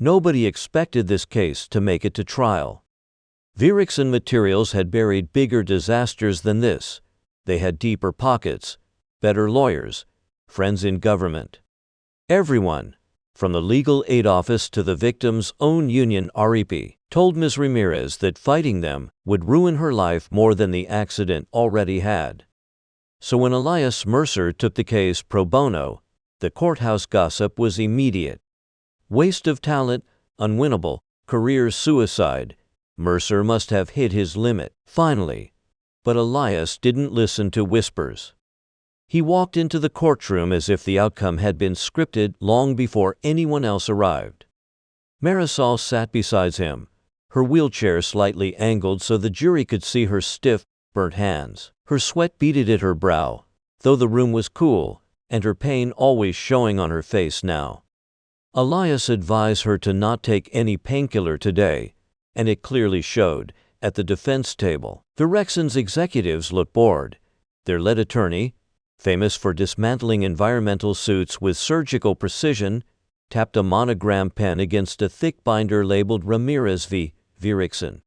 Nobody expected this case to make it to trial. Virexon Materials had buried bigger disasters than this. They had deeper pockets, better lawyers, friends in government. Everyone, from the legal aid office to the victim's own union REP, told Ms. Ramirez that fighting them would ruin her life more than the accident already had. So when Elias Mercer took the case pro bono, the courthouse gossip was immediate. Waste of talent, unwinnable, career suicide. Mercer must have hit his limit, finally. But Elias didn't listen to whispers. He walked into the courtroom as if the outcome had been scripted long before anyone else arrived. Marisol sat beside him, her wheelchair slightly angled so the jury could see her stiff, burnt hands. Her sweat beaded at her brow, though the room was cool, and her pain always showing on her face now. Elias advised her to not take any painkiller today, and it clearly showed. At the defense table, Virexon's executives looked bored. Their lead attorney, famous for dismantling environmental suits with surgical precision, tapped a monogram pen against a thick binder labeled Ramirez v. Virexon.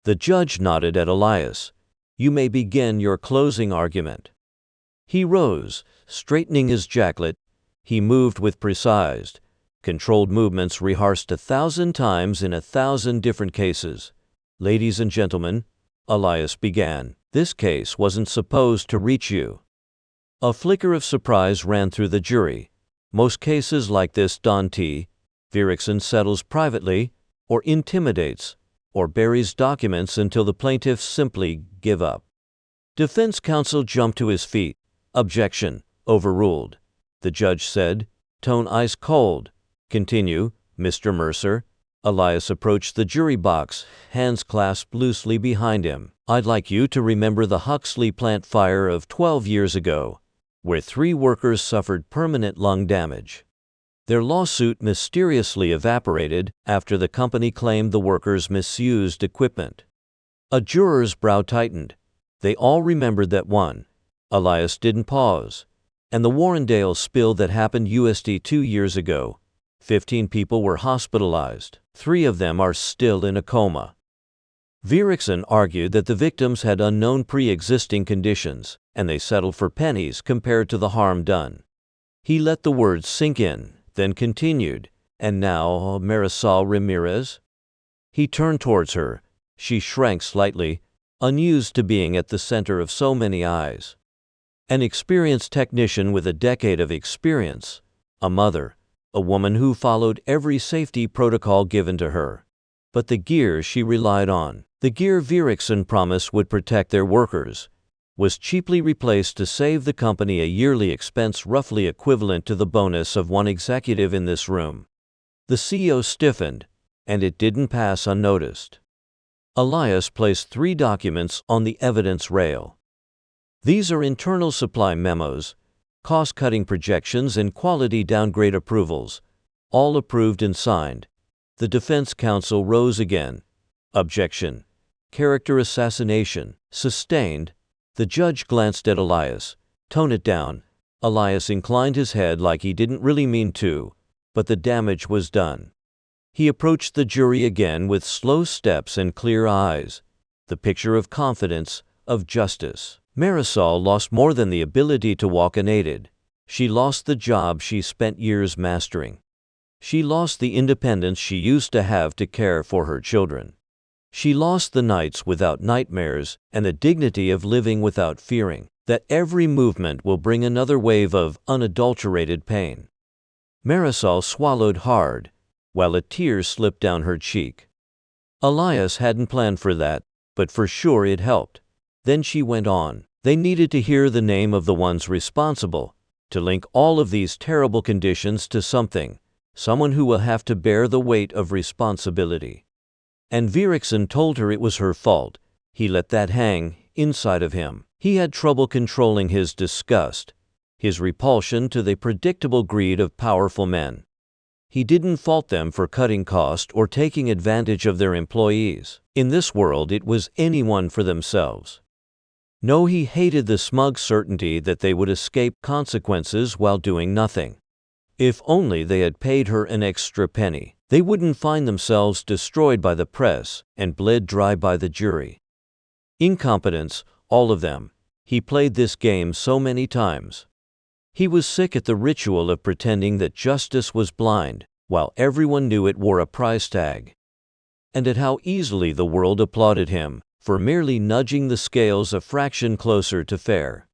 The judge nodded at Elias. "You may begin your closing argument." He rose, straightening his jacket. He moved with precise, controlled movements rehearsed 1,000 times in 1,000 different cases. "Ladies and gentlemen," Elias began, "this case wasn't supposed to reach you." A flicker of surprise ran through the jury. Most cases like this don't. Virexon settles privately, or intimidates, or buries documents until the plaintiffs simply give up. Defense counsel jumped to his feet. "Objection, overruled," the judge said, tone ice cold. "Continue, Mr. Mercer." Elias approached the jury box, hands clasped loosely behind him. "I'd like you to remember the Huxley plant fire of 12 years ago, where 3 workers suffered permanent lung damage. Their lawsuit mysteriously evaporated after the company claimed the workers misused equipment." A juror's brow tightened. They all remembered that one. Elias didn't pause. "And the Warrendale spill that happened USD 2 years ago. 15 people were hospitalized. 3 of them are still in a coma." Virexon argued that the victims had unknown pre-existing conditions, and they settled for pennies compared to the harm done. He let the words sink in, then continued, "And now, Marisol Ramirez?" He turned towards her. She shrank slightly, unused to being at the center of so many eyes. An experienced technician with a decade of experience, a mother, a woman who followed every safety protocol given to her. But the gear she relied on, the gear Virexon promised would protect their workers, was cheaply replaced to save the company a yearly expense roughly equivalent to the bonus of one executive in this room. The CEO stiffened, and it didn't pass unnoticed. Elias placed 3 documents on the evidence rail. "These are internal supply memos, cost-cutting projections and quality downgrade approvals, all approved and signed." The defense counsel rose again. "Objection. Character assassination. Sustained." The judge glanced at Elias. "Tone it down." Elias inclined his head like he didn't really mean to, but the damage was done. He approached the jury again with slow steps and clear eyes, the picture of confidence, of justice. Marisol lost more than the ability to walk unaided. She lost the job she spent years mastering. She lost the independence she used to have to care for her children. She lost the nights without nightmares and the dignity of living without fearing that every movement will bring another wave of unadulterated pain. Marisol swallowed hard, while a tear slipped down her cheek. Elias hadn't planned for that, but for sure it helped. Then she went on. "They needed to hear the name of the ones responsible, to link all of these terrible conditions to something, someone who will have to bear the weight of responsibility." And Virexon told her it was her fault. He let that hang inside of him. He had trouble controlling his disgust, his repulsion to the predictable greed of powerful men. He didn't fault them for cutting cost or taking advantage of their employees. In this world, it was anyone for themselves. No, he hated the smug certainty that they would escape consequences while doing nothing. If only they had paid her an extra penny. They wouldn't find themselves destroyed by the press and bled dry by the jury. Incompetence, all of them. He played this game so many times. He was sick at the ritual of pretending that justice was blind, while everyone knew it wore a price tag. And at how easily the world applauded him for merely nudging the scales a fraction closer to fair.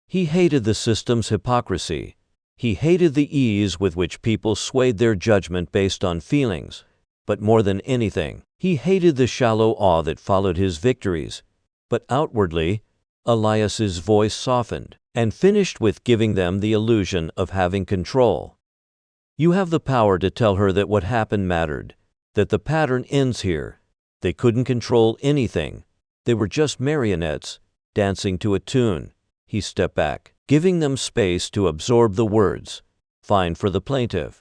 He hated the system's hypocrisy. He hated the ease with which people swayed their judgment based on feelings. But more than anything, he hated the shallow awe that followed his victories. But outwardly, Elias's voice softened and finished with giving them the illusion of having control. You have the power to tell her that what happened mattered, that the pattern ends here. They couldn't control anything. They were just marionettes, dancing to a tune. He stepped back, giving them space to absorb the words. Fine for the plaintiff.